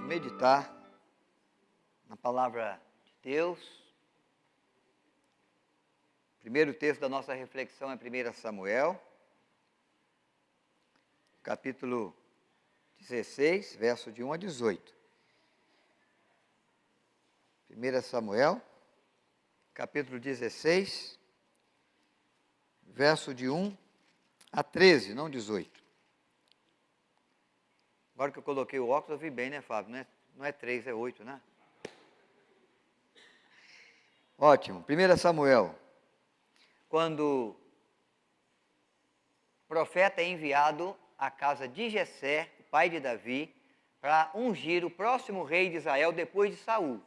meditar na palavra de Deus. O primeiro texto da nossa reflexão é 1 Samuel, capítulo 16, verso de 1 a 18. 1 Samuel, capítulo 16, verso de 1 a 13, não 18. Agora que eu coloquei o óculos, eu vi bem, né, Fábio? Não é 3, é 8, né? Ótimo. 1 Samuel. Quando o profeta é enviado à casa de Jessé, o pai de Davi, para ungir o próximo rei de Israel depois de Saul.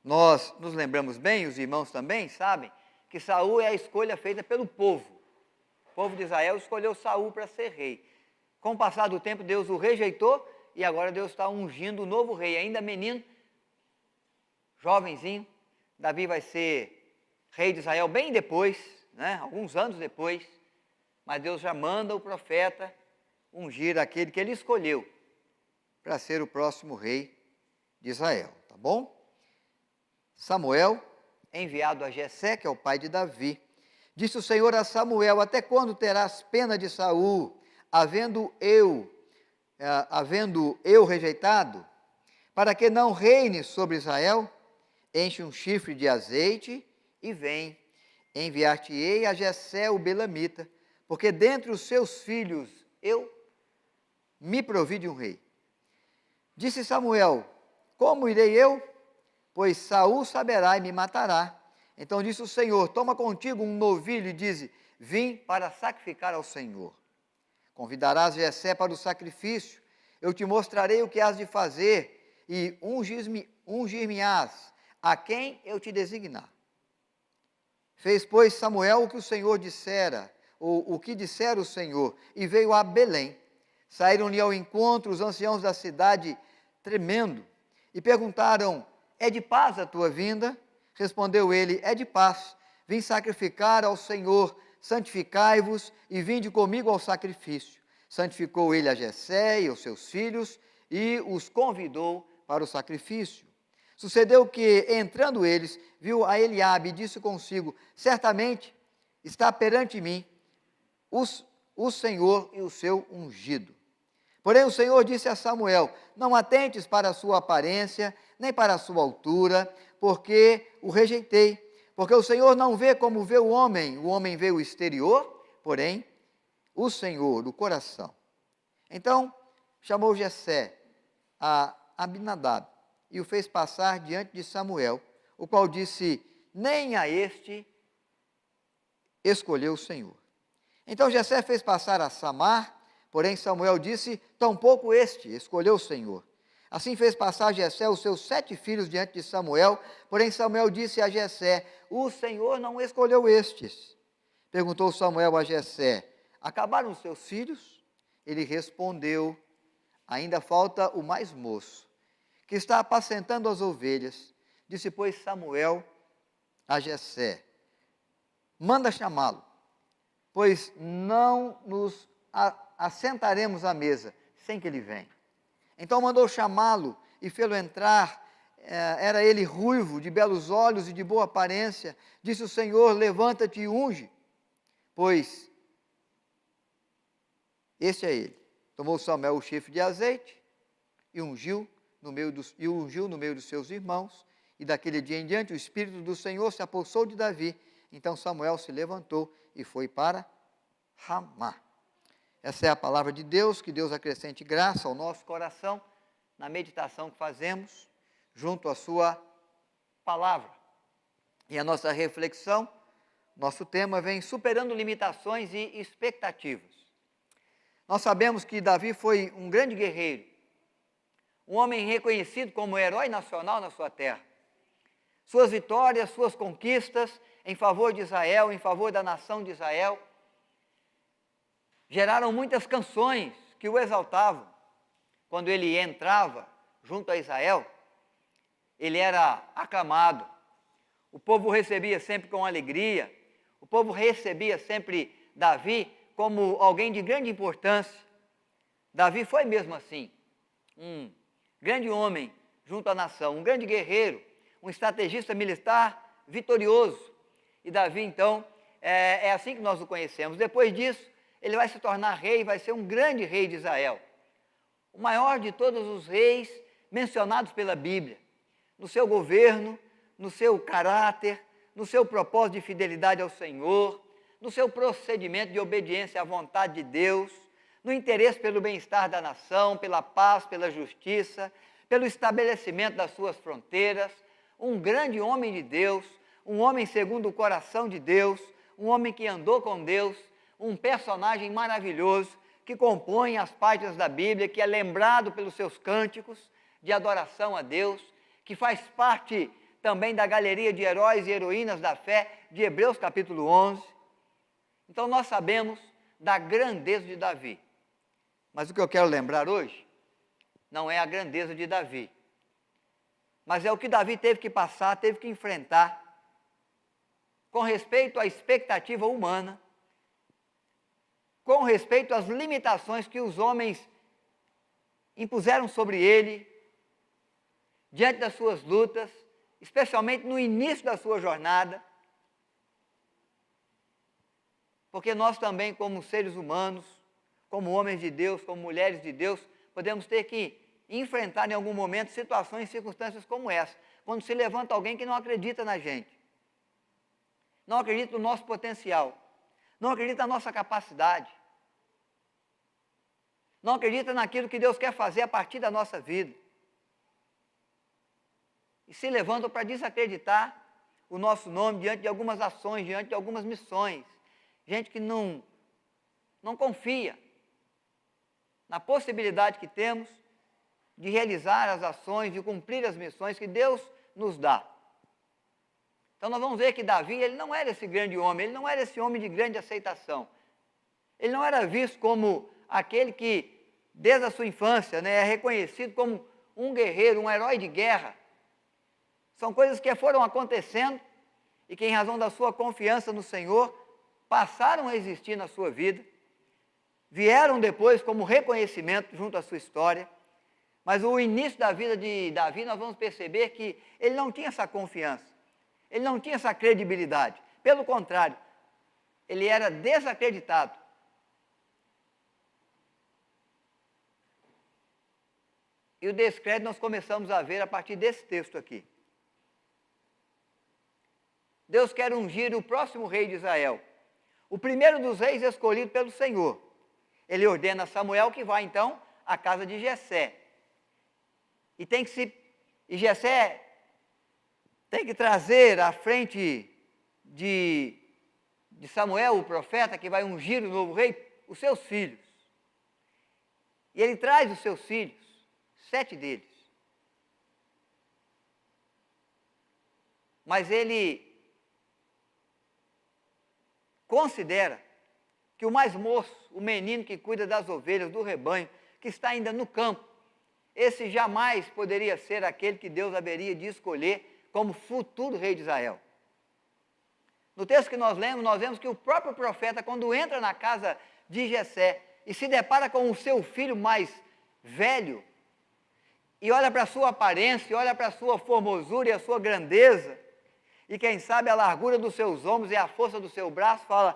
Nós nos lembramos bem, os irmãos também sabem, que Saul é a escolha feita pelo povo. O povo de Israel escolheu Saul para ser rei. Com o passar do tempo, Deus o rejeitou e agora Deus está ungindo o novo rei, ainda menino, jovenzinho. Davi vai ser rei de Israel bem depois, né? Alguns anos depois, mas Deus já manda o profeta ungir aquele que ele escolheu para ser o próximo rei de Israel, tá bom? Samuel, enviado a Jessé, que é o pai de Davi, disse o Senhor a Samuel: até quando terás pena de Saul, havendo eu rejeitado, para que não reine sobre Israel? Enche um chifre de azeite e vem. Enviar-te-ei a Jessé o belamita, porque dentre os seus filhos eu me provi de um rei. Disse Samuel: como irei eu? Pois Saul saberá e me matará. Então disse o Senhor: toma contigo um novilho e dize: vim para sacrificar ao Senhor. Convidarás Jessé para o sacrifício, eu te mostrarei o que has de fazer, e ungir-me-ás a quem eu te designar. Fez, pois, Samuel o que o Senhor dissera, ou o que dissera o Senhor, e veio a Belém. Saíram-lhe ao encontro os anciãos da cidade, tremendo, e perguntaram: é de paz a tua vinda? Respondeu ele: é de paz, vim sacrificar ao Senhor. Santificai-vos e vinde comigo ao sacrifício. Santificou ele a Jessé e aos seus filhos e os convidou para o sacrifício. Sucedeu que, entrando eles, viu a Eliabe e disse consigo: certamente está perante mim o Senhor e o seu ungido. Porém o Senhor disse a Samuel: não atentes para a sua aparência, nem para a sua altura, porque o rejeitei. Porque o Senhor não vê como vê o homem vê o exterior, porém o Senhor, o coração. Então chamou Jessé a Abinadab e o fez passar diante de Samuel, o qual disse: nem a este escolheu o Senhor. Então Jessé fez passar a Samar, porém Samuel disse: tampouco este escolheu o Senhor. Assim fez passar Jessé os seus 7 filhos diante de Samuel, porém Samuel disse a Jessé: o Senhor não escolheu estes. Perguntou Samuel a Jessé: acabaram os seus filhos? Ele respondeu: ainda falta o mais moço, que está apacentando as ovelhas. Disse, pois, Samuel a Jessé: manda chamá-lo, pois não nos assentaremos à mesa sem que ele venha. Então mandou chamá-lo e fê-lo entrar. Era ele ruivo, de belos olhos e de boa aparência. Disse o Senhor: levanta-te e unge, pois este é ele. Tomou Samuel o chifre de azeite e ungiu no meio dos seus irmãos. E daquele dia em diante o Espírito do Senhor se apossou de Davi. Então Samuel se levantou e foi para Ramá. Essa é a palavra de Deus. Que Deus acrescente graça ao nosso coração na meditação que fazemos junto à sua palavra. E a nossa reflexão, nosso tema vem superando limitações e expectativas. Nós sabemos que Davi foi um grande guerreiro, um homem reconhecido como herói nacional na sua terra. Suas vitórias, suas conquistas em favor de Israel, em favor da nação de Israel, geraram muitas canções que o exaltavam. Quando ele entrava junto a Israel, ele era aclamado. O povo recebia sempre com alegria. O povo recebia sempre Davi como alguém de grande importância. Davi foi mesmo assim, um grande homem junto à nação, um grande guerreiro, um estrategista militar vitorioso. E Davi, então, é assim que nós o conhecemos. Depois disso, ele vai se tornar rei, vai ser um grande rei de Israel. O maior de todos os reis mencionados pela Bíblia. No seu governo, no seu caráter, no seu propósito de fidelidade ao Senhor, no seu procedimento de obediência à vontade de Deus, no interesse pelo bem-estar da nação, pela paz, pela justiça, pelo estabelecimento das suas fronteiras, um grande homem de Deus, um homem segundo o coração de Deus, um homem que andou com Deus, um personagem maravilhoso que compõe as páginas da Bíblia, que é lembrado pelos seus cânticos de adoração a Deus, que faz parte também da galeria de heróis e heroínas da fé de Hebreus capítulo 11. Então nós sabemos da grandeza de Davi. Mas o que eu quero lembrar hoje não é a grandeza de Davi, mas é o que Davi teve que passar, teve que enfrentar com respeito à expectativa humana, com respeito às limitações que os homens impuseram sobre ele, diante das suas lutas, especialmente no início da sua jornada, porque nós também, como seres humanos, como homens de Deus, como mulheres de Deus, podemos ter que enfrentar em algum momento situações e circunstâncias como essa, quando se levanta alguém que não acredita na gente, não acredita no nosso potencial, não acredita na nossa capacidade, não acredita naquilo que Deus quer fazer a partir da nossa vida, e se levantam para desacreditar o nosso nome diante de algumas ações, diante de algumas missões, gente que não confia na possibilidade que temos de realizar as ações, de cumprir as missões que Deus nos dá. Então nós vamos ver que Davi, ele não era esse grande homem, ele não era esse homem de grande aceitação. Ele não era visto como aquele que, desde a sua infância, é reconhecido como um guerreiro, um herói de guerra. São coisas que foram acontecendo e que, em razão da sua confiança no Senhor, passaram a existir na sua vida, vieram depois como reconhecimento junto à sua história, mas o início da vida de Davi, nós vamos perceber que ele não tinha essa confiança, ele não tinha essa credibilidade, pelo contrário, ele era desacreditado. E o descrédito nós começamos a ver a partir desse texto aqui. Deus quer ungir o próximo rei de Israel, o primeiro dos reis escolhido pelo Senhor. Ele ordena a Samuel que vá então à casa de Jessé. E Jessé tem que trazer à frente de Samuel, o profeta, que vai ungir o novo rei, os seus filhos. E ele traz os seus filhos, 7 deles. Mas ele considera que o mais moço, o menino que cuida das ovelhas, do rebanho, que está ainda no campo, esse jamais poderia ser aquele que Deus haveria de escolher como futuro rei de Israel. No texto que nós lemos, nós vemos que o próprio profeta, quando entra na casa de Jessé e se depara com o seu filho mais velho, e olha para a sua aparência, e olha para a sua formosura e a sua grandeza, e quem sabe a largura dos seus ombros e a força do seu braço, fala: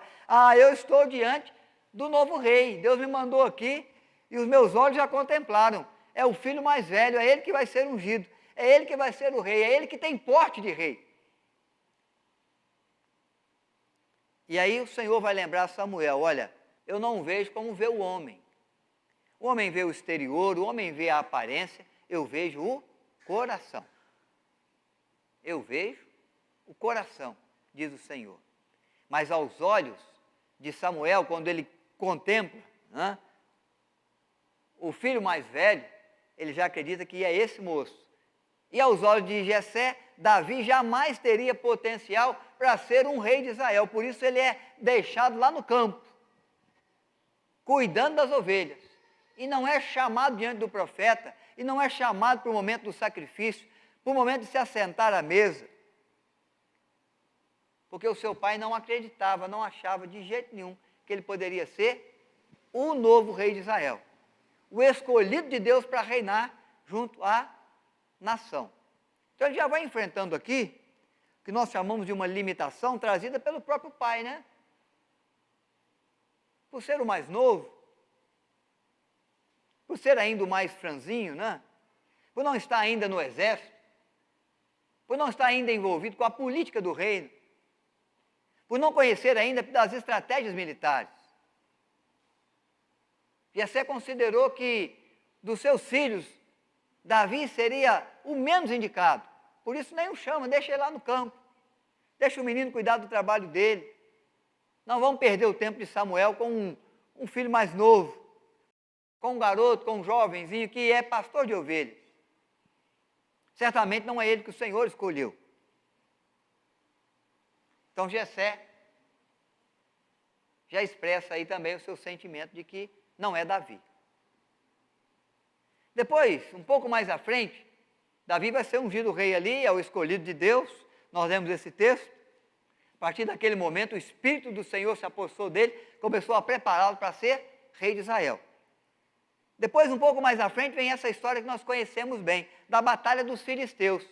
eu estou diante do novo rei, Deus me mandou aqui e os meus olhos já contemplaram, é o filho mais velho, é ele que vai ser ungido, é ele que vai ser o rei, é ele que tem porte de rei. E aí o Senhor vai lembrar a Samuel: olha, eu não vejo como vê o homem vê o exterior, o homem vê a aparência, eu vejo o coração. Eu vejo o coração, diz o Senhor. Mas aos olhos de Samuel, quando ele contempla o filho mais velho, ele já acredita que é esse moço. E aos olhos de Jessé, Davi jamais teria potencial para ser um rei de Israel. Por isso ele é deixado lá no campo, cuidando das ovelhas. E não é chamado diante do profeta, e não é chamado para o momento do sacrifício, para o momento de se assentar à mesa. Porque o seu pai não acreditava, não achava de jeito nenhum que ele poderia ser o novo rei de Israel, o escolhido de Deus para reinar junto à nação. Então ele já vai enfrentando aqui o que nós chamamos de uma limitação trazida pelo próprio pai, né? Por ser o mais novo, por ser ainda o mais franzinho, né? Por não estar ainda no exército, por não estar ainda envolvido com a política do reino, por não conhecer ainda das estratégias militares. Jessé considerou que dos seus filhos, Davi seria o menos indicado. Por isso nem o chama, deixa ele lá no campo. Deixa o menino cuidar do trabalho dele. Não vamos perder o tempo de Samuel com um filho mais novo, com um garoto, com um jovenzinho que é pastor de ovelhas. Certamente não é ele que o Senhor escolheu. Então Jessé já expressa aí também o seu sentimento de que não é Davi. Depois, um pouco mais à frente, Davi vai ser ungido rei ali, é o escolhido de Deus. Nós lemos esse texto. A partir daquele momento, o Espírito do Senhor se apossou dele, começou a prepará-lo para ser rei de Israel. Depois, um pouco mais à frente, vem essa história que nós conhecemos bem, da batalha dos filisteus.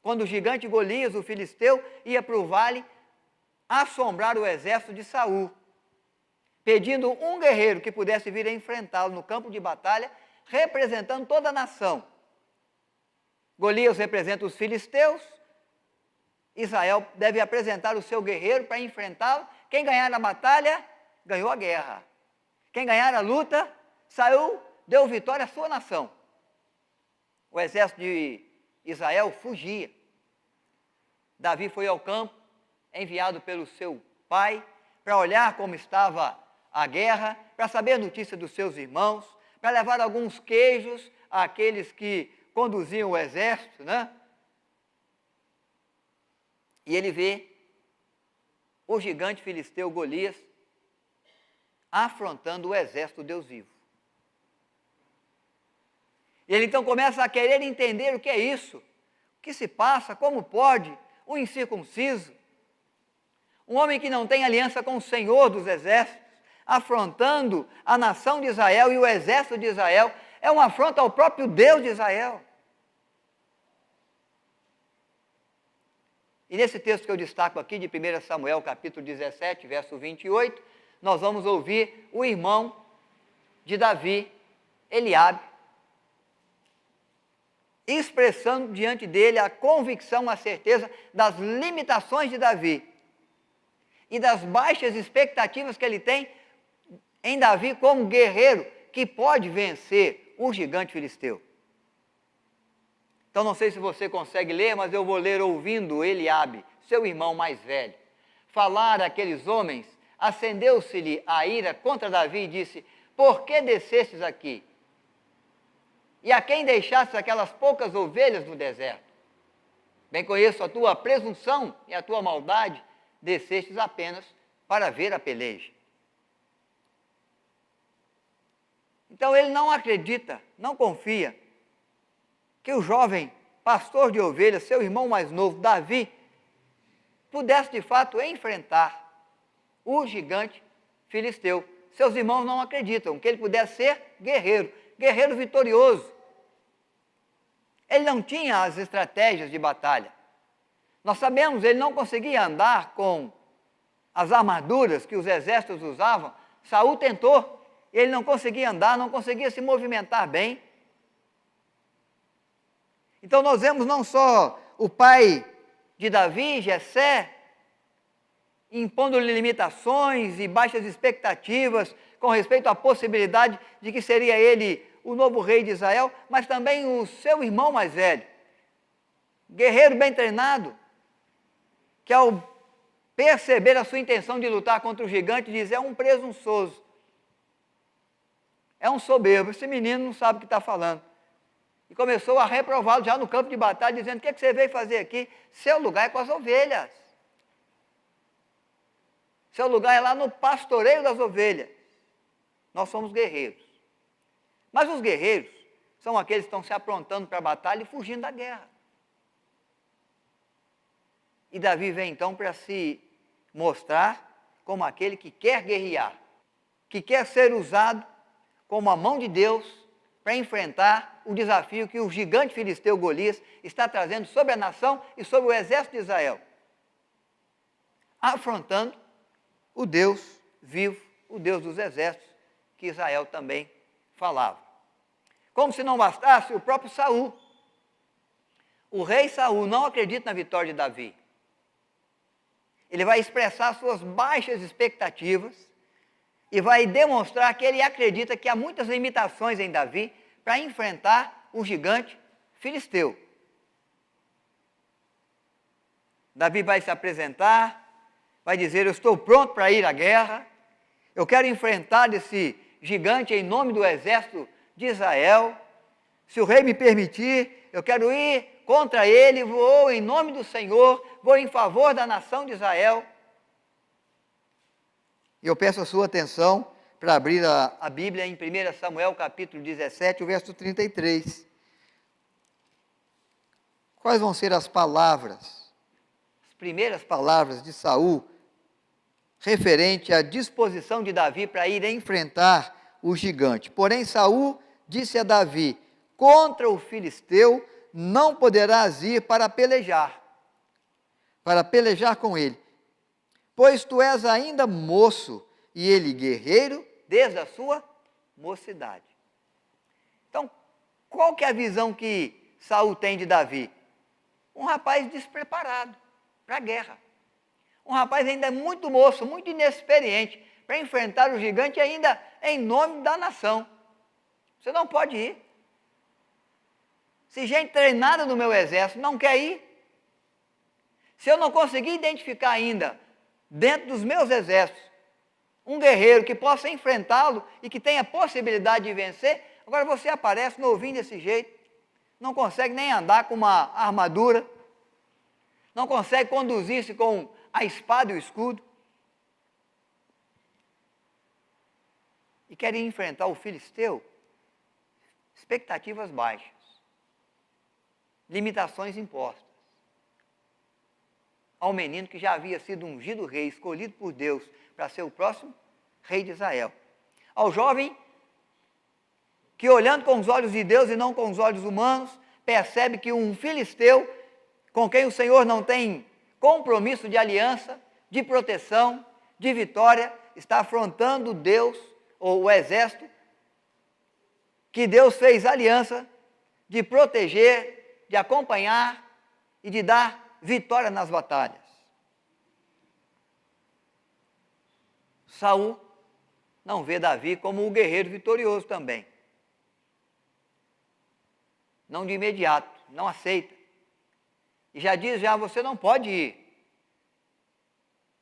Quando o gigante Golias, o filisteu, ia para o vale assombrar o exército de Saul, pedindo um guerreiro que pudesse vir a enfrentá-lo no campo de batalha, representando toda a nação. Golias representa os filisteus, Israel deve apresentar o seu guerreiro para enfrentá-lo. Quem ganhar a batalha, ganhou a guerra. Quem ganhar a luta, deu vitória à sua nação. O exército de Israel fugia. Davi foi ao campo, enviado pelo seu pai, para olhar como estava a guerra, para saber notícia dos seus irmãos, para levar alguns queijos àqueles que conduziam o exército, né? E ele vê o gigante filisteu Golias afrontando o exército do Deus vivo. E ele então começa a querer entender o que é isso, o que se passa, como pode um incircunciso, um homem que não tem aliança com o Senhor dos exércitos, afrontando a nação de Israel e o exército de Israel, é uma afronta ao próprio Deus de Israel. E nesse texto que eu destaco aqui, de 1 Samuel, capítulo 17, verso 28, nós vamos ouvir o irmão de Davi, Eliabe, expressando diante dele a convicção, a certeza das limitações de Davi e das baixas expectativas que ele tem em Davi como guerreiro que pode vencer o gigante filisteu. Então não sei se você consegue ler, mas eu vou ler ouvindo Eliabe, seu irmão mais velho, falar àqueles homens. Acendeu-se-lhe a ira contra Davi e disse: por que descestes aqui? E a quem deixastes aquelas poucas ovelhas no deserto? Bem conheço a tua presunção e a tua maldade, descestes apenas para ver a peleja. Então ele não acredita, não confia que o jovem pastor de ovelhas, seu irmão mais novo, Davi, pudesse de fato enfrentar o gigante filisteu. Seus irmãos não acreditam que ele pudesse ser guerreiro, guerreiro vitorioso. Ele não tinha as estratégias de batalha. Nós sabemos, ele não conseguia andar com as armaduras que os exércitos usavam. Saul tentou, ele não conseguia andar, não conseguia se movimentar bem. Então nós vemos não só o pai de Davi, Jessé, impondo-lhe limitações e baixas expectativas com respeito à possibilidade de que seria ele o novo rei de Israel, mas também o seu irmão mais velho, guerreiro bem treinado, que ao perceber a sua intenção de lutar contra o gigante, diz: é um presunçoso, é um soberbo, esse menino não sabe o que está falando. E começou a reprová-lo já no campo de batalha, dizendo: o que você veio fazer aqui? Seu lugar é com as ovelhas. Seu lugar é lá no pastoreio das ovelhas. Nós somos guerreiros. Mas os guerreiros são aqueles que estão se aprontando para a batalha e fugindo da guerra. E Davi vem então para se mostrar como aquele que quer guerrear, que quer ser usado como a mão de Deus para enfrentar o desafio que o gigante filisteu Golias está trazendo sobre a nação e sobre o exército de Israel, afrontando o Deus vivo, o Deus dos exércitos, que Israel também falava. Como se não bastasse, o próprio Saul, o rei Saul, não acredita na vitória de Davi. Ele vai expressar suas baixas expectativas e vai demonstrar que ele acredita que há muitas limitações em Davi para enfrentar o gigante filisteu. Davi vai se apresentar, vai dizer: eu estou pronto para ir à guerra, eu quero enfrentar esse gigante em nome do exército de Israel. Se o rei me permitir, eu quero ir contra ele, vou em nome do Senhor, vou em favor da nação de Israel. E eu peço a sua atenção para abrir a Bíblia em 1 Samuel capítulo 17, o verso 33. Quais vão ser as palavras, as primeiras palavras de Saul, referente à disposição de Davi para ir enfrentar o gigante? Porém, Saul disse a Davi: contra o filisteu não poderás ir para pelejar com ele, pois tu és ainda moço e ele guerreiro desde a sua mocidade. Então, qual que é a visão que Saul tem de Davi? Um rapaz despreparado para a guerra. Um rapaz ainda muito moço, muito inexperiente, para enfrentar o gigante ainda em nome da nação. Você não pode ir. Se gente treinada no meu exército não quer ir, se eu não conseguir identificar ainda, dentro dos meus exércitos, um guerreiro que possa enfrentá-lo e que tenha possibilidade de vencer, agora você aparece novinho desse jeito, não consegue nem andar com uma armadura, não consegue conduzir-se com a espada e o escudo, e quer ir enfrentar o filisteu, expectativas baixas, limitações impostas ao menino que já havia sido ungido rei, escolhido por Deus para ser o próximo rei de Israel. Ao jovem que, olhando com os olhos de Deus e não com os olhos humanos, percebe que um filisteu, com quem o Senhor não tem compromisso de aliança, de proteção, de vitória, está afrontando Deus, ou o exército, que Deus fez aliança de proteger, de acompanhar e de dar vitória nas batalhas. Saul não vê Davi como o guerreiro vitorioso também. Não de imediato, não aceita. E já diz, você não pode ir.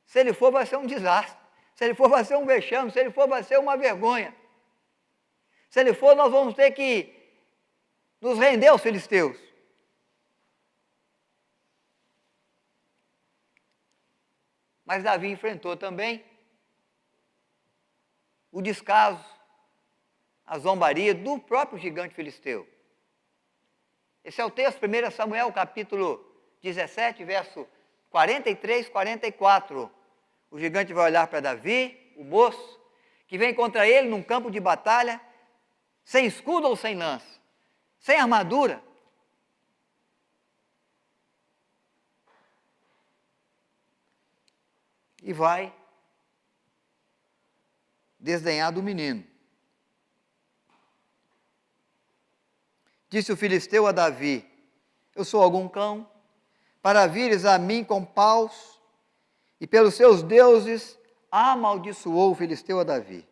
Se ele for, vai ser um desastre. Se ele for, vai ser um vexame. Se ele for, vai ser uma vergonha. Se ele for, nós vamos ter que nos render aos filisteus. Mas Davi enfrentou também o descaso, a zombaria do próprio gigante filisteu. Esse é o texto, 1 Samuel, capítulo 17, verso 43, 44. O gigante vai olhar para Davi, o moço, que vem contra ele num campo de batalha, sem escudo ou sem lança, sem armadura. E vai desdenhar do menino. Disse o filisteu a Davi: eu sou algum cão, para vires a mim com paus, e pelos seus deuses amaldiçoou o filisteu a Davi.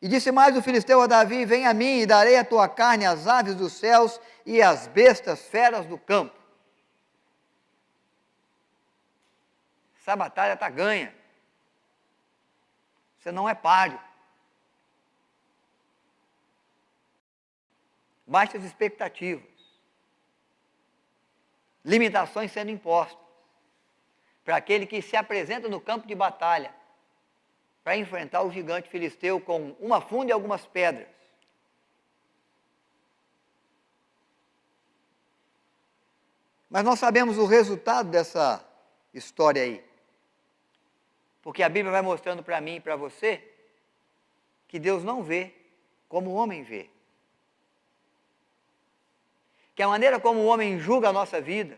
E disse mais o filisteu a Davi: vem a mim e darei a tua carne às aves dos céus e às bestas feras do campo. Essa batalha está ganha. Você não é páreo. Baixas expectativas. Limitações sendo impostas para aquele que se apresenta no campo de batalha para enfrentar o gigante filisteu com uma funda e algumas pedras. Mas nós sabemos o resultado dessa história aí. Porque a Bíblia vai mostrando para mim e para você que Deus não vê como o homem vê. que a maneira como o homem julga a nossa vida,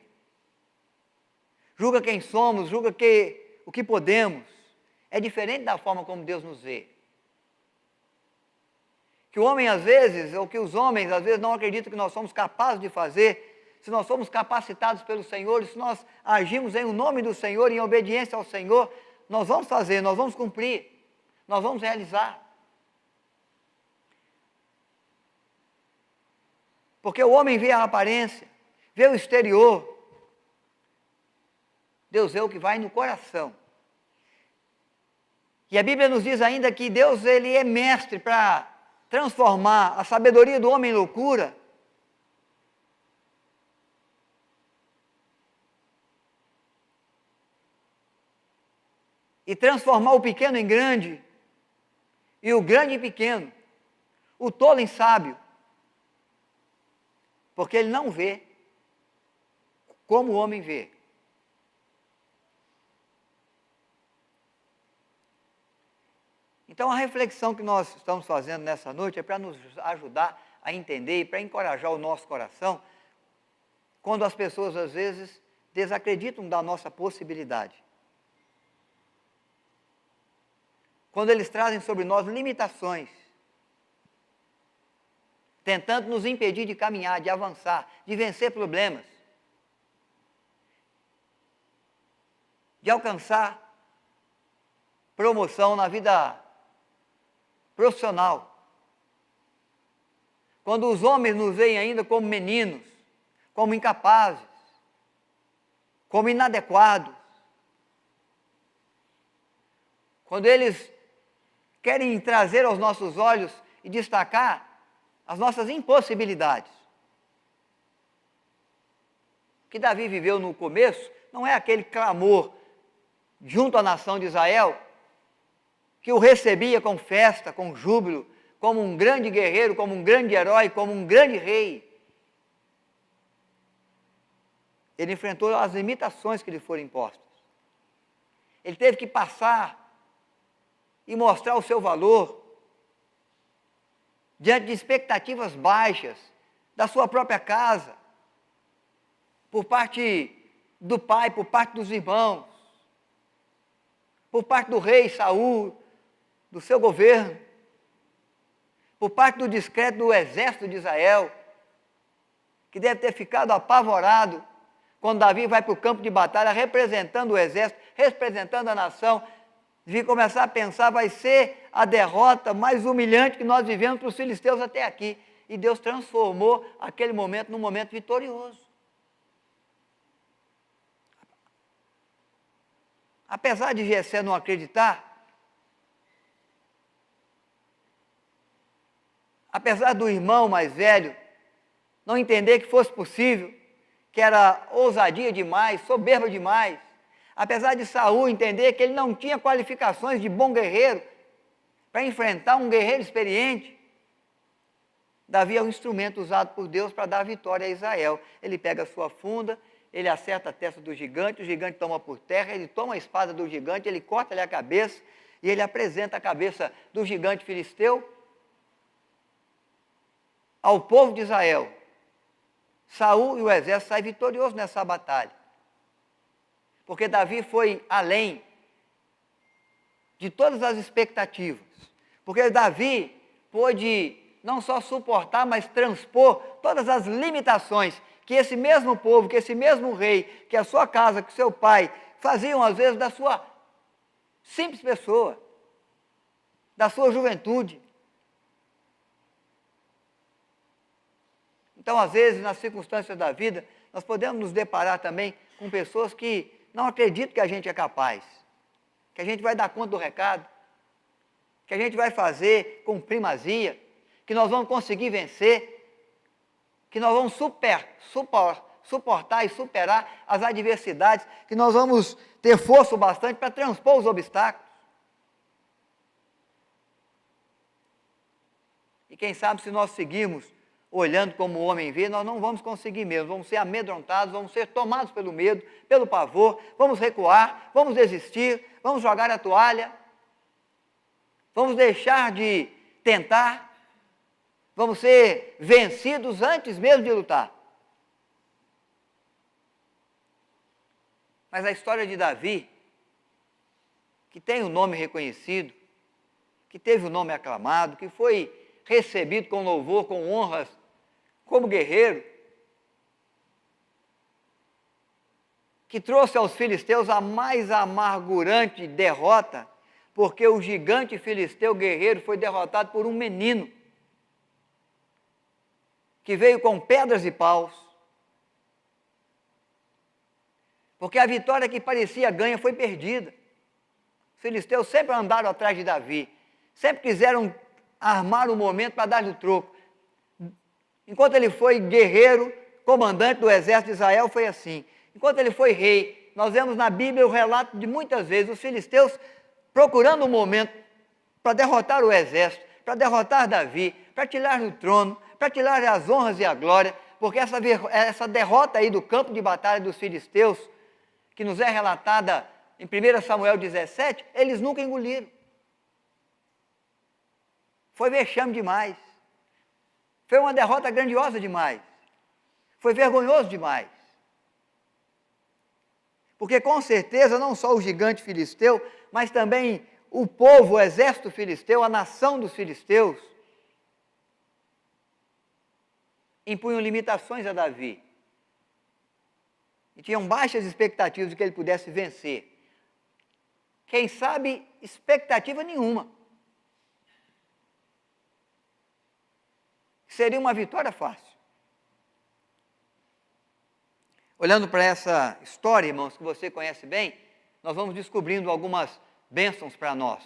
julga quem somos, julga o que podemos, é diferente da forma como Deus nos vê. Que o homem às vezes, ou que os homens às vezes não acreditam que nós somos capazes de fazer, se nós somos capacitados pelo Senhor, se nós agimos em nome do Senhor, em obediência ao Senhor, nós vamos fazer, nós vamos cumprir, nós vamos realizar. Porque o homem vê a aparência, vê o exterior. Deus vê o que vai no coração. E a Bíblia nos diz ainda que Deus ele é mestre para transformar a sabedoria do homem em loucura. E transformar o pequeno em grande, e o grande em pequeno, o tolo em sábio. Porque ele não vê como o homem vê. Então a reflexão que nós estamos fazendo nessa noite é para nos ajudar a entender e para encorajar o nosso coração quando as pessoas às vezes desacreditam da nossa possibilidade. Quando eles trazem sobre nós limitações, tentando nos impedir de caminhar, de avançar, de vencer problemas, de alcançar promoção na vida profissional. Quando os homens nos veem ainda como meninos, como incapazes, como inadequados, quando eles querem trazer aos nossos olhos e destacar as nossas impossibilidades. O que Davi viveu no começo não é aquele clamor junto à nação de Israel, que o recebia com festa, com júbilo, como um grande guerreiro, como um grande herói, como um grande rei. Ele enfrentou as limitações que lhe foram impostas. Ele teve que passar e mostrar o seu valor diante de expectativas baixas da sua própria casa, por parte do pai, por parte dos irmãos, por parte do rei Saul, do seu governo, por parte do discreto do exército de Israel, que deve ter ficado apavorado quando Davi vai para o campo de batalha representando o exército, representando a nação. Devia começar a pensar, vai ser a derrota mais humilhante que nós vivemos para os filisteus até aqui. E Deus transformou aquele momento num momento vitorioso. Apesar de Jessé não acreditar, apesar do irmão mais velho não entender que fosse possível, que era ousadia demais, soberba demais, apesar de Saul entender que ele não tinha qualificações de bom guerreiro para enfrentar um guerreiro experiente, Davi é um instrumento usado por Deus para dar vitória a Israel. Ele pega a sua funda, ele acerta a testa do gigante, o gigante toma por terra, ele toma a espada do gigante, ele corta-lhe a cabeça e ele apresenta a cabeça do gigante filisteu ao povo de Israel. Saul e o exército saem vitoriosos nessa batalha. Porque Davi foi além de todas as expectativas. Porque Davi pôde não só suportar, mas transpor todas as limitações que esse mesmo povo, que esse mesmo rei, que a sua casa, que seu pai, faziam às vezes da sua simples pessoa, da sua juventude. Então, às vezes, nas circunstâncias da vida, nós podemos nos deparar também com pessoas que não acreditam que a gente é capaz, que a gente vai dar conta do recado, que a gente vai fazer com primazia, que nós vamos conseguir vencer, que nós vamos suportar e superar as adversidades, que nós vamos ter força o bastante para transpor os obstáculos. E quem sabe se nós seguirmos olhando como o homem vê, nós não vamos conseguir mesmo, vamos ser amedrontados, vamos ser tomados pelo medo, pelo pavor, vamos recuar, vamos desistir, vamos jogar a toalha, vamos deixar de tentar, vamos ser vencidos antes mesmo de lutar. Mas a história de Davi, que tem o nome reconhecido, que teve o nome aclamado, que foi recebido com louvor, com honras, como guerreiro, que trouxe aos filisteus a mais amargurante derrota, porque o gigante filisteu guerreiro foi derrotado por um menino, que veio com pedras e paus. Porque a vitória que parecia ganha foi perdida. Os filisteus sempre andaram atrás de Davi, sempre quiseram armar um momento para dar-lhe o troco. Enquanto ele foi guerreiro, comandante do exército de Israel, foi assim. Enquanto ele foi rei, nós vemos na Bíblia o relato de muitas vezes os filisteus procurando um momento para derrotar o exército, para derrotar Davi, para tirar-lhe o trono, para tirar-lhe as honras e a glória, porque essa derrota aí do campo de batalha dos filisteus, que nos é relatada em 1 Samuel 17, eles nunca engoliram. Foi vexame demais. Foi uma derrota grandiosa demais. Foi vergonhoso demais. Porque com certeza não só o gigante filisteu, mas também o povo, o exército filisteu, a nação dos filisteus, impunham limitações a Davi. E tinham baixas expectativas de que ele pudesse vencer. Quem sabe, expectativa nenhuma. Seria uma vitória fácil. Olhando para essa história, irmãos, que você conhece bem, nós vamos descobrindo algumas bênçãos para nós.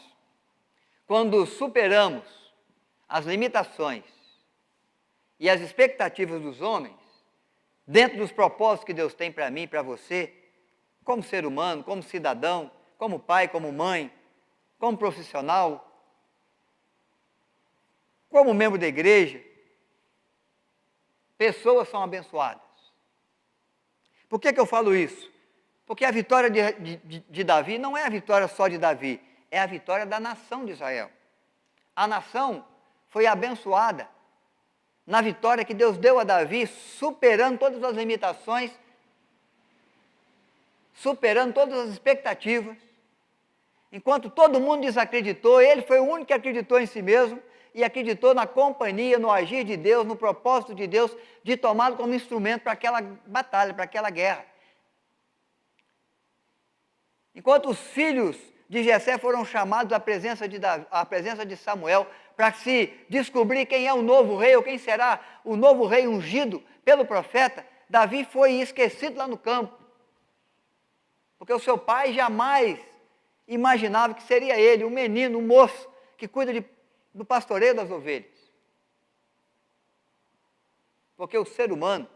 Quando superamos as limitações e as expectativas dos homens, dentro dos propósitos que Deus tem para mim e para você, como ser humano, como cidadão, como pai, como mãe, como profissional, como membro da igreja, pessoas são abençoadas. Por que eu falo isso? Porque a vitória de Davi não é a vitória só de Davi, é a vitória da nação de Israel. A nação foi abençoada na vitória que Deus deu a Davi, superando todas as limitações, superando todas as expectativas. Enquanto todo mundo desacreditou, ele foi o único que acreditou em si mesmo e acreditou na companhia, no agir de Deus, no propósito de Deus, de tomá-lo como instrumento para aquela batalha, para aquela guerra. Enquanto os filhos de Jessé foram chamados à presença de Samuel, para se descobrir quem é o novo rei, ou quem será o novo rei ungido pelo profeta, Davi foi esquecido lá no campo. Porque o seu pai jamais imaginava que seria ele, um menino, um moço, que cuida do pastoreio das ovelhas. Porque o ser humano,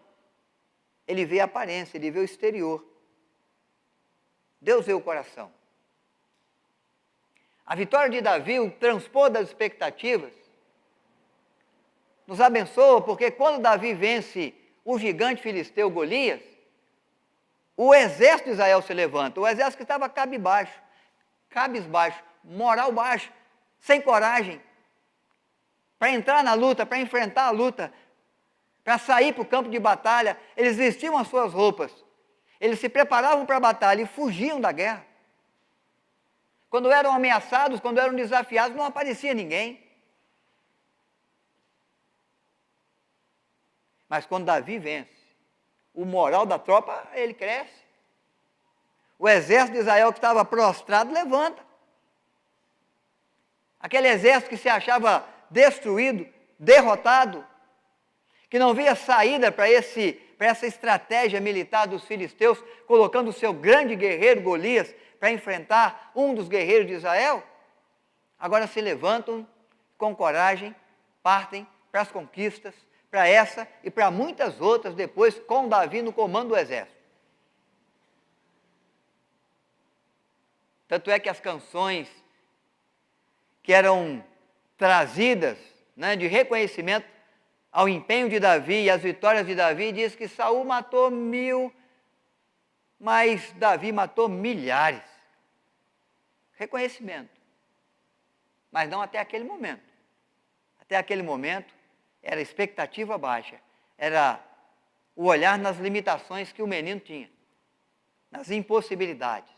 ele vê a aparência, ele vê o exterior. Deus vê o coração. A vitória de Davi, o transpor das expectativas, nos abençoa, porque quando Davi vence o gigante filisteu Golias, o exército de Israel se levanta, o exército que estava cabisbaixo, moral baixo, sem coragem, para entrar na luta, para enfrentar a luta, para sair para o campo de batalha, eles vestiam as suas roupas, eles se preparavam para a batalha e fugiam da guerra. Quando eram ameaçados, quando eram desafiados, não aparecia ninguém. Mas quando Davi vence, o moral da tropa, ele cresce. O exército de Israel que estava prostrado, levanta. Aquele exército que se achava destruído, derrotado, que não via saída para essa estratégia militar dos filisteus, colocando o seu grande guerreiro Golias para enfrentar um dos guerreiros de Israel, agora se levantam com coragem, partem para as conquistas, para essa e para muitas outras depois, com Davi no comando do exército. Tanto é que as canções que eram trazidas, né, de reconhecimento ao empenho de Davi e às vitórias de Davi, diz que Saul matou 1000, mas Davi matou milhares. Reconhecimento. Mas não até aquele momento. Até aquele momento era expectativa baixa, era o olhar nas limitações que o menino tinha. nas impossibilidades,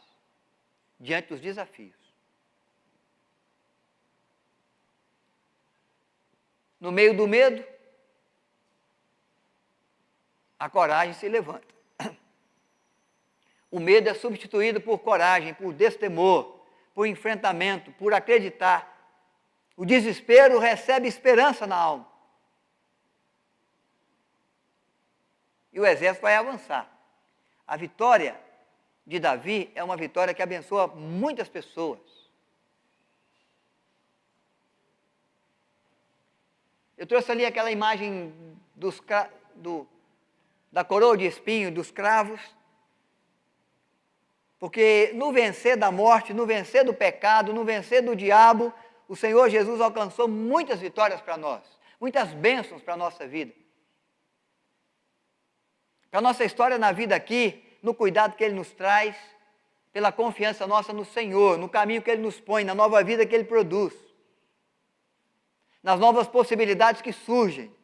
diante dos desafios. No meio do medo, a coragem se levanta. O medo é substituído por coragem, por destemor, por enfrentamento, por acreditar. O desespero recebe esperança na alma. E o exército vai avançar. A vitória de Davi é uma vitória que abençoa muitas pessoas. Eu trouxe ali aquela imagem da coroa de espinho, dos cravos, porque no vencer da morte, no vencer do pecado, no vencer do diabo, o Senhor Jesus alcançou muitas vitórias para nós, muitas bênçãos para a nossa vida. Para a nossa história na vida aqui, no cuidado que Ele nos traz, pela confiança nossa no Senhor, no caminho que Ele nos põe, na nova vida que Ele produz, nas novas possibilidades que surgem.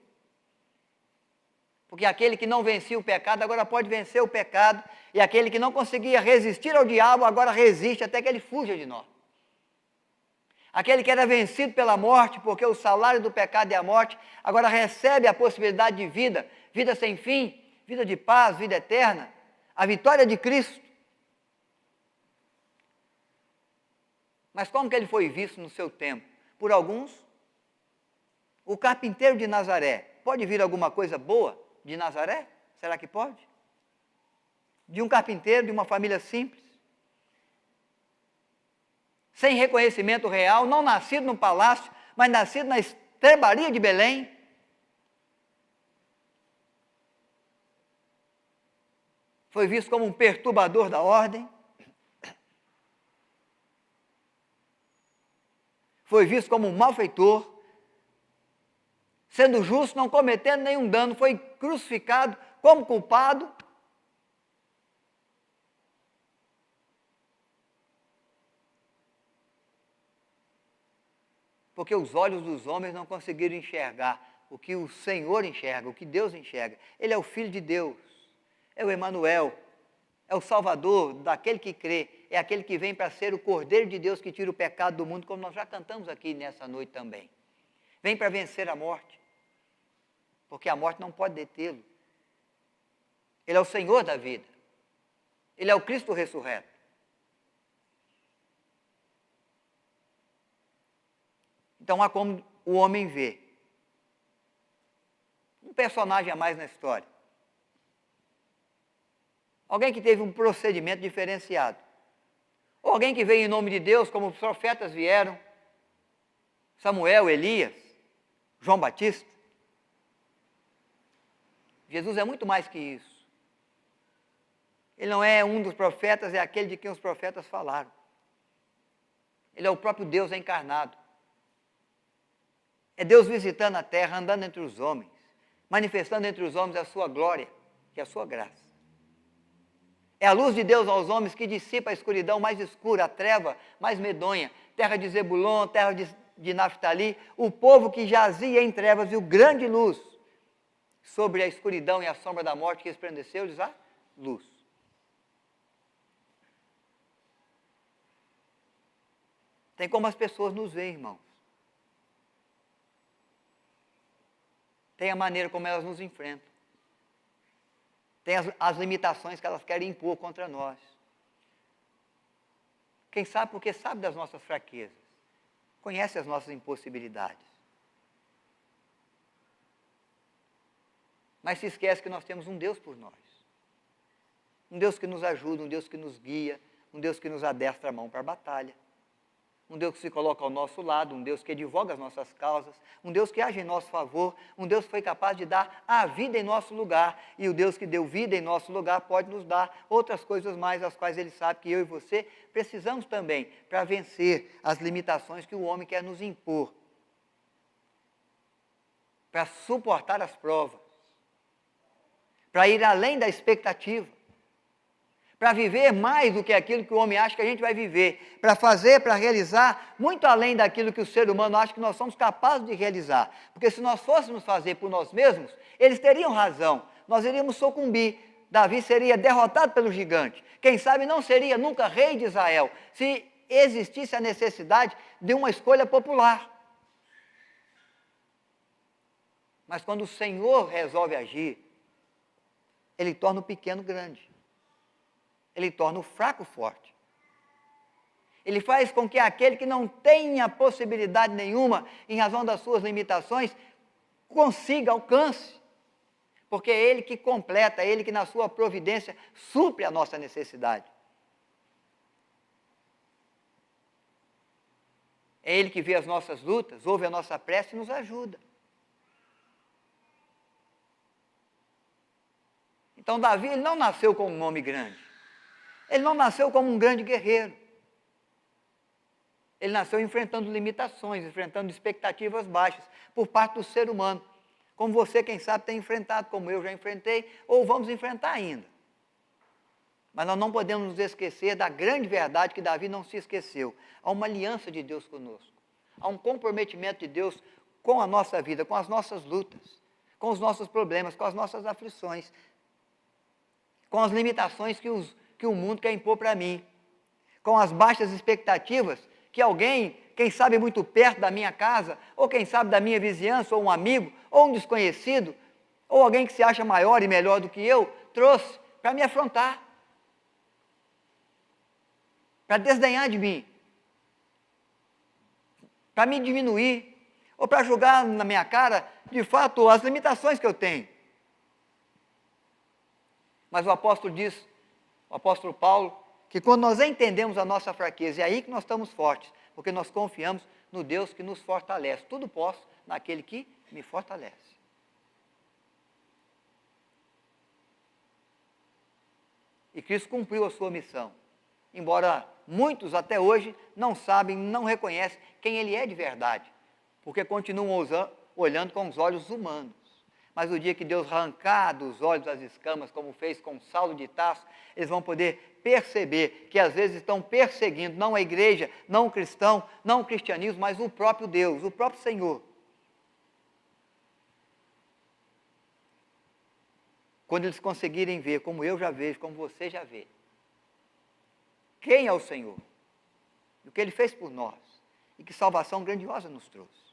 Porque aquele que não vencia o pecado, agora pode vencer o pecado, e aquele que não conseguia resistir ao diabo, agora resiste até que ele fuja de nós. Aquele que era vencido pela morte, porque o salário do pecado é a morte, agora recebe a possibilidade de vida, vida sem fim, vida de paz, vida eterna, a vitória de Cristo. Mas como que ele foi visto no seu tempo? Por alguns, o carpinteiro de Nazaré. Pode vir alguma coisa boa de Nazaré? Será que pode? De um carpinteiro, de uma família simples, sem reconhecimento real, não nascido no palácio, mas nascido na estrebaria de Belém. Foi visto como um perturbador da ordem. Foi visto como um malfeitor. Sendo justo, não cometendo nenhum dano, foi crucificado como culpado. Porque os olhos dos homens não conseguiram enxergar o que o Senhor enxerga, o que Deus enxerga. Ele é o Filho de Deus, é o Emanuel, é o Salvador daquele que crê, é aquele que vem para ser o Cordeiro de Deus que tira o pecado do mundo, como nós já cantamos aqui nessa noite também. Vem para vencer a morte, porque a morte não pode detê-lo. Ele é o Senhor da vida, Ele é o Cristo ressurreto. Então, há como o homem vê um personagem a mais na história. Alguém que teve um procedimento diferenciado. Ou alguém que veio em nome de Deus, como os profetas vieram. Samuel, Elias, João Batista. Jesus é muito mais que isso. Ele não é um dos profetas, é aquele de quem os profetas falaram. Ele é o próprio Deus encarnado. É Deus visitando a terra, andando entre os homens, manifestando entre os homens a sua glória e a sua graça. É a luz de Deus aos homens que dissipa a escuridão mais escura, a treva mais medonha, terra de Zebulon, terra de Naftali, o povo que jazia em trevas viu grande luz sobre a escuridão e a sombra da morte que resplandeceu-lhes a luz. Tem como as pessoas nos veem, irmãos. Tem a maneira como elas nos enfrentam. Tem as limitações que elas querem impor contra nós. Quem sabe porque sabe das nossas fraquezas. Conhece as nossas impossibilidades. Mas se esquece que nós temos um Deus por nós. Um Deus que nos ajuda, um Deus que nos guia, um Deus que nos adestra a mão para a batalha. Um Deus que se coloca ao nosso lado, um Deus que advoga as nossas causas, um Deus que age em nosso favor, um Deus que foi capaz de dar a vida em nosso lugar, e o Deus que deu vida em nosso lugar pode nos dar outras coisas mais, as quais Ele sabe que eu e você precisamos também, para vencer as limitações que o homem quer nos impor, para suportar as provas, para ir além da expectativa, para viver mais do que aquilo que o homem acha que a gente vai viver, para fazer, para realizar, muito além daquilo que o ser humano acha que nós somos capazes de realizar. Porque se nós fôssemos fazer por nós mesmos, eles teriam razão, nós iríamos sucumbir, Davi seria derrotado pelo gigante. Quem sabe não seria nunca rei de Israel, se existisse a necessidade de uma escolha popular. Mas quando o Senhor resolve agir, Ele torna o pequeno grande. Ele torna o fraco forte. Ele faz com que aquele que não tenha possibilidade nenhuma, em razão das suas limitações, consiga, alcance. Porque é Ele que completa, é Ele que na sua providência supre a nossa necessidade. É Ele que vê as nossas lutas, ouve a nossa prece e nos ajuda. Então Davi, ele não nasceu com um nome grande. Ele não nasceu como um grande guerreiro. Ele nasceu enfrentando limitações, enfrentando expectativas baixas por parte do ser humano. Como você, quem sabe, tem enfrentado, como eu já enfrentei, ou vamos enfrentar ainda. Mas nós não podemos nos esquecer da grande verdade que Davi não se esqueceu. Há uma aliança de Deus conosco. Há um comprometimento de Deus com a nossa vida, com as nossas lutas, com os nossos problemas, com as nossas aflições, com as limitações que o mundo quer impor para mim, com as baixas expectativas que alguém, quem sabe muito perto da minha casa, ou quem sabe da minha vizinhança, ou um amigo, ou um desconhecido, ou alguém que se acha maior e melhor do que eu, trouxe para me afrontar, para desdenhar de mim, para me diminuir, ou para julgar na minha cara, de fato, as limitações que eu tenho. Mas o apóstolo diz, o apóstolo Paulo, que quando nós entendemos a nossa fraqueza, é aí que nós estamos fortes, porque nós confiamos no Deus que nos fortalece. Tudo posso naquele que me fortalece. E Cristo cumpriu a sua missão, embora muitos até hoje não sabem, não reconhecem quem Ele é de verdade, porque continuam olhando com os olhos humanos. Mas o dia que Deus arrancar dos olhos as escamas, como fez com Saulo de Tarso, eles vão poder perceber que às vezes estão perseguindo não a igreja, não o cristão, não o cristianismo, mas o próprio Deus, o próprio Senhor. Quando eles conseguirem ver, como eu já vejo, como você já vê, quem é o Senhor, o que Ele fez por nós, e que salvação grandiosa nos trouxe.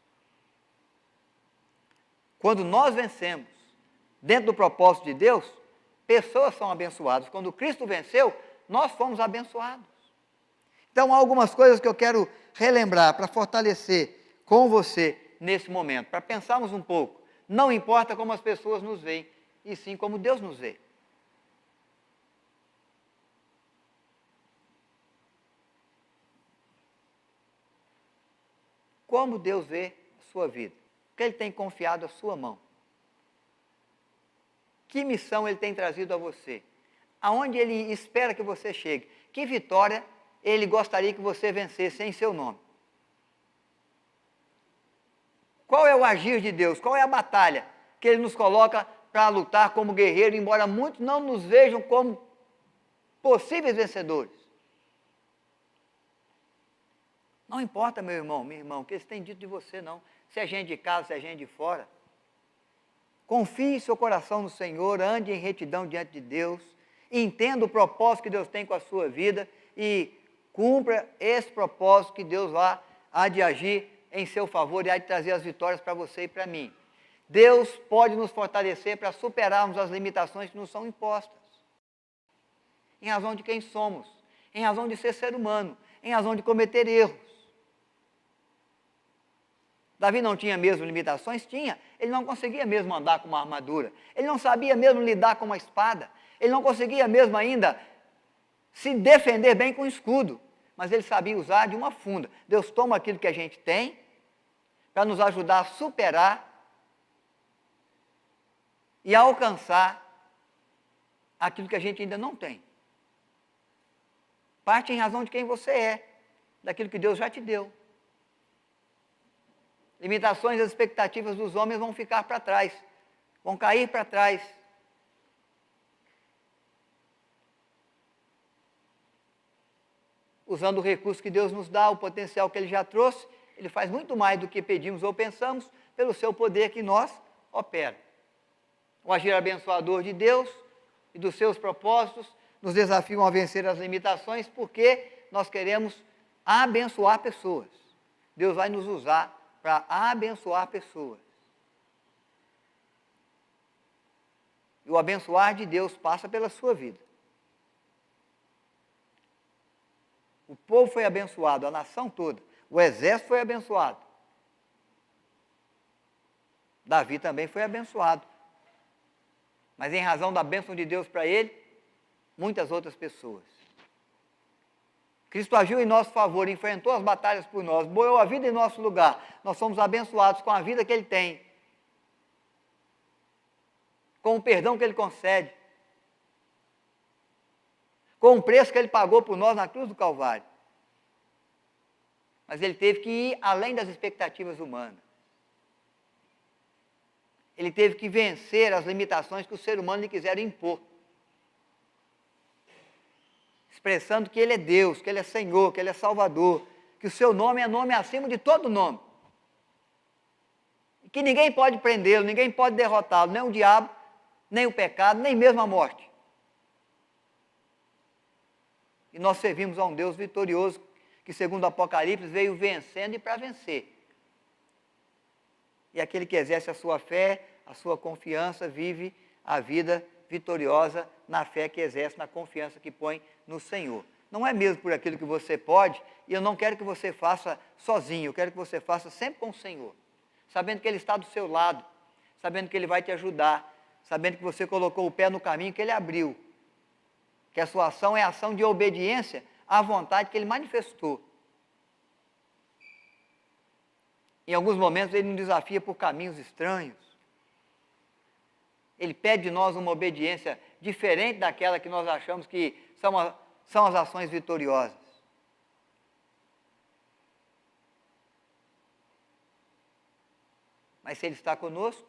Quando nós vencemos dentro do propósito de Deus, pessoas são abençoadas. Quando Cristo venceu, nós fomos abençoados. Então, há algumas coisas que eu quero relembrar para fortalecer com você nesse momento, para pensarmos um pouco. Não importa como as pessoas nos veem, e sim como Deus nos vê. Como Deus vê a sua vida? O que Ele tem confiado à sua mão? Que missão Ele tem trazido a você? Aonde Ele espera que você chegue? Que vitória Ele gostaria que você vencesse em seu nome? Qual é o agir de Deus? Qual é a batalha que Ele nos coloca para lutar como guerreiro, embora muitos não nos vejam como possíveis vencedores? Não importa, meu irmão, minha irmã, o que eles têm dito de você, não. Se é gente de casa, se é gente de fora. Confie seu coração no Senhor, ande em retidão diante de Deus, entenda o propósito que Deus tem com a sua vida e cumpra esse propósito que Deus há de agir em seu favor e há de trazer as vitórias para você e para mim. Deus pode nos fortalecer para superarmos as limitações que nos são impostas, em razão de quem somos, em razão de ser humano, em razão de cometer erros. Davi não tinha mesmo limitações? Tinha. Ele não conseguia mesmo andar com uma armadura. Ele não sabia mesmo lidar com uma espada. Ele não conseguia mesmo ainda se defender bem com um escudo. Mas ele sabia usar de uma funda. Deus toma aquilo que a gente tem para nos ajudar a superar e a alcançar aquilo que a gente ainda não tem. Parte em razão de quem você é, daquilo que Deus já te deu. Limitações e as expectativas dos homens vão ficar para trás, vão cair para trás. Usando o recurso que Deus nos dá, o potencial que Ele já trouxe, Ele faz muito mais do que pedimos ou pensamos, pelo seu poder que em nós opera. O agir abençoador de Deus e dos seus propósitos nos desafiam a vencer as limitações, porque nós queremos abençoar pessoas. Deus vai nos usar para abençoar pessoas. E o abençoar de Deus passa pela sua vida. O povo foi abençoado, a nação toda. O exército foi abençoado. Davi também foi abençoado. Mas em razão da bênção de Deus para ele, muitas outras pessoas. Cristo agiu em nosso favor, enfrentou as batalhas por nós, boiou a vida em nosso lugar. Nós somos abençoados com a vida que Ele tem, com o perdão que Ele concede, com o preço que Ele pagou por nós na cruz do Calvário. Mas Ele teve que ir além das expectativas humanas. Ele teve que vencer as limitações que o ser humano lhe quiseram impor, expressando que Ele é Deus, que Ele é Senhor, que Ele é Salvador, que o seu nome é nome acima de todo nome, e que ninguém pode prendê-lo, ninguém pode derrotá-lo, nem o diabo, nem o pecado, nem mesmo a morte. E nós servimos a um Deus vitorioso, que segundo o Apocalipse veio vencendo e para vencer. E aquele que exerce a sua fé, a sua confiança, vive a vida vitoriosa na fé que exerce, na confiança que põe no Senhor. Não é mesmo por aquilo que você pode, e eu não quero que você faça sozinho, eu quero que você faça sempre com o Senhor, sabendo que Ele está do seu lado, sabendo que Ele vai te ajudar, sabendo que você colocou o pé no caminho que Ele abriu, que a sua ação é ação de obediência à vontade que Ele manifestou. Em alguns momentos Ele nos desafia por caminhos estranhos. Ele pede de nós uma obediência diferente daquela que nós achamos que são as ações vitoriosas. Mas se Ele está conosco,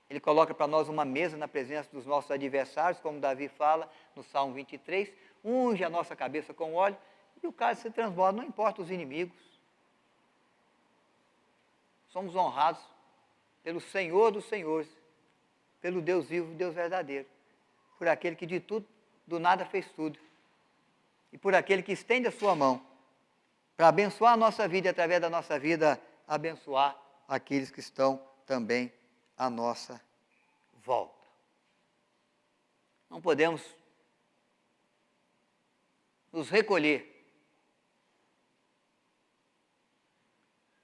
Ele coloca para nós uma mesa na presença dos nossos adversários, como Davi fala no Salmo 23, unge a nossa cabeça com óleo, e o cálice se transborda, não importa os inimigos. Somos honrados pelo Senhor dos Senhores, pelo Deus vivo, Deus verdadeiro, por aquele que de tudo, do nada fez tudo, e por aquele que estende a sua mão para abençoar a nossa vida e através da nossa vida abençoar aqueles que estão também à nossa volta. Não podemos nos recolher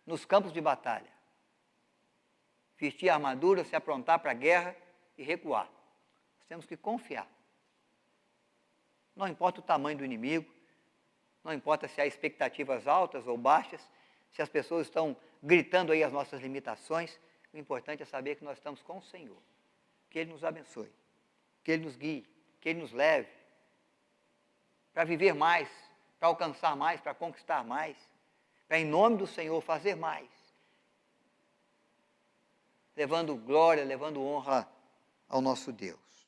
nos campos de batalha, vestir a armadura, se aprontar para a guerra e recuar. Nós temos que confiar. Não importa o tamanho do inimigo, não importa se há expectativas altas ou baixas, se as pessoas estão gritando aí as nossas limitações, o importante é saber que nós estamos com o Senhor, que Ele nos abençoe, que Ele nos guie, que Ele nos leve para viver mais, para alcançar mais, para conquistar mais, para, em nome do Senhor, fazer mais, levando glória, levando honra ao nosso Deus.